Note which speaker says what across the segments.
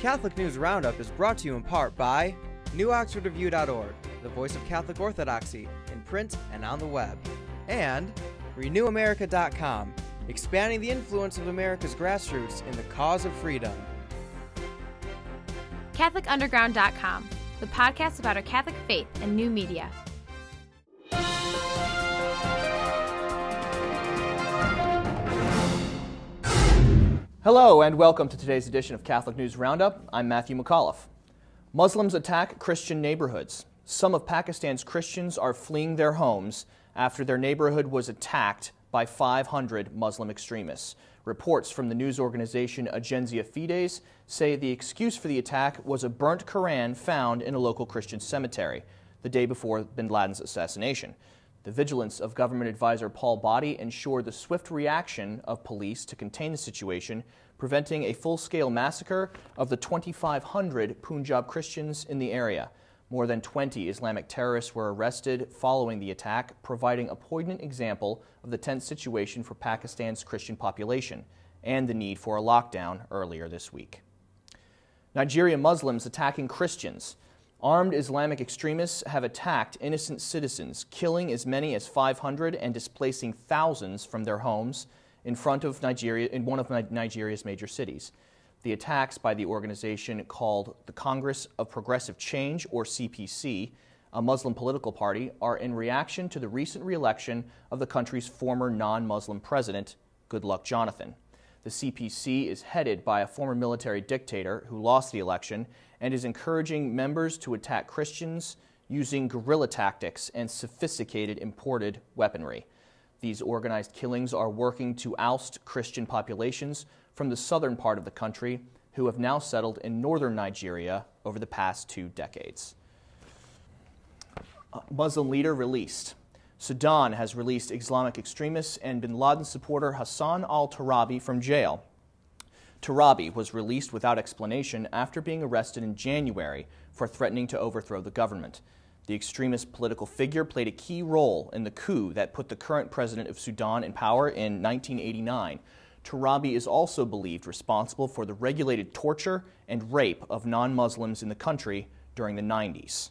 Speaker 1: Catholic News Roundup is brought to you in part by NewOxfordReview.org, the voice of Catholic Orthodoxy, in print and on the web, and RenewAmerica.com, expanding the influence of America's grassroots in the cause of freedom.
Speaker 2: CatholicUnderground.com, the podcast about our Catholic faith and new media.
Speaker 3: Hello and welcome to today's edition of Catholic News Roundup. I'm Matthew McAuliffe. Muslims attack Christian neighborhoods. Some of Pakistan's Christians are fleeing their homes after their neighborhood was attacked by 500 Muslim extremists. Reports from the news organization Agenzia Fides say the excuse for the attack was a burnt Quran found in a local Christian cemetery the day before bin Laden's assassination. The vigilance of government advisor Paul Boddy ensured the swift reaction of police to contain the situation, preventing a full-scale massacre of the 2,500 Punjab Christians in the area. More than 20 Islamic terrorists were arrested following the attack, providing a poignant example of the tense situation for Pakistan's Christian population and the need for a lockdown earlier this week. Nigerian Muslims attacking Christians. Armed Islamic extremists have attacked innocent citizens, killing as many as 500 and displacing thousands from their homes in one of Nigeria's major cities. The attacks by the organization called the Congress of Progressive Change, or CPC, a Muslim political party, are in reaction to the recent re-election of the country's former non-Muslim president, Goodluck Jonathan. The CPC is headed by a former military dictator who lost the election and is encouraging members to attack Christians using guerrilla tactics and sophisticated imported weaponry. These organized killings are working to oust Christian populations from the southern part of the country who have now settled in northern Nigeria over the past 2 decades. Muslim leader released. Sudan has released Islamic extremist and bin Laden supporter Hassan al-Turabi from jail. Turabi was released without explanation after being arrested in January for threatening to overthrow the government. The extremist political figure played a key role in the coup that put the current president of Sudan in power in 1989. Turabi is also believed responsible for the regulated torture and rape of non-Muslims in the country during the 90s.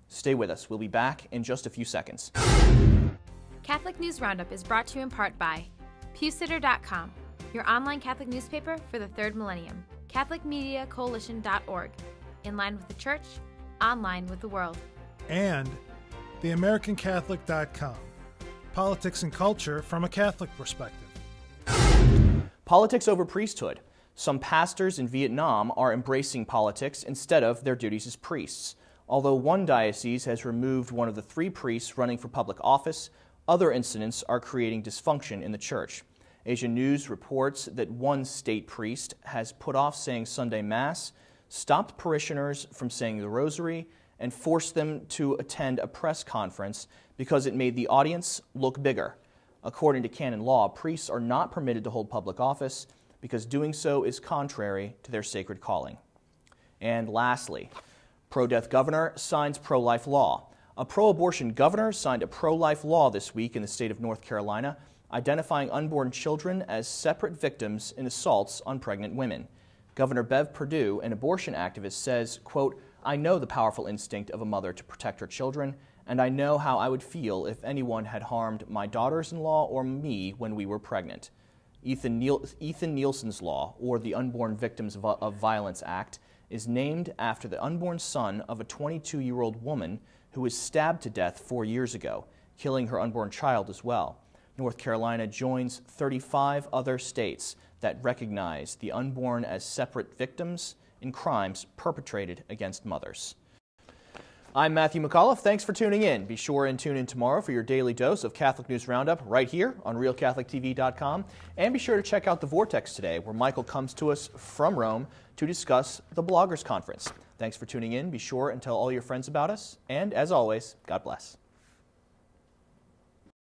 Speaker 3: Stay with us. We'll be back in just a few seconds.
Speaker 2: Catholic News Roundup is brought to you in part by PewSitter.com, your online Catholic newspaper for the third millennium, CatholicMediaCoalition.org, in line with the Church, online with the world.
Speaker 4: And TheAmericanCatholic.com, politics and culture from a Catholic perspective.
Speaker 3: Politics over priesthood. Some pastors in Vietnam are embracing politics instead of their duties as priests. Although one diocese has removed one of the 3 priests running for public office, other incidents are creating dysfunction in the church. Asian News reports that one state priest has put off saying Sunday Mass, stopped parishioners from saying the Rosary, and forced them to attend a press conference because it made the audience look bigger. According to canon law, priests are not permitted to hold public office because doing so is contrary to their sacred calling. And lastly, pro-death governor signs pro-life law. A pro-abortion governor signed a pro-life law this week in the state of North Carolina, identifying unborn children as separate victims in assaults on pregnant women. Governor Bev Perdue, an abortion activist, says, quote, "I know the powerful instinct of a mother to protect her children, and I know how I would feel if anyone had harmed my daughters-in-law or me when we were pregnant." Ethan Nielsen's law, or the Unborn Victims of Violence Act, is named after the unborn son of a 22-year-old woman who was stabbed to death 4 years ago, killing her unborn child as well. North Carolina joins 35 other states that recognize the unborn as separate victims in crimes perpetrated against mothers. I'm Matthew McAuliffe. Thanks for tuning in. Be sure and tune in tomorrow for your daily dose of Catholic News Roundup right here on RealCatholicTV.com. And be sure to check out The Vortex today, where Michael comes to us from Rome to discuss the Bloggers Conference. Thanks for tuning in. Be sure and tell all your friends about us. And as always, God bless.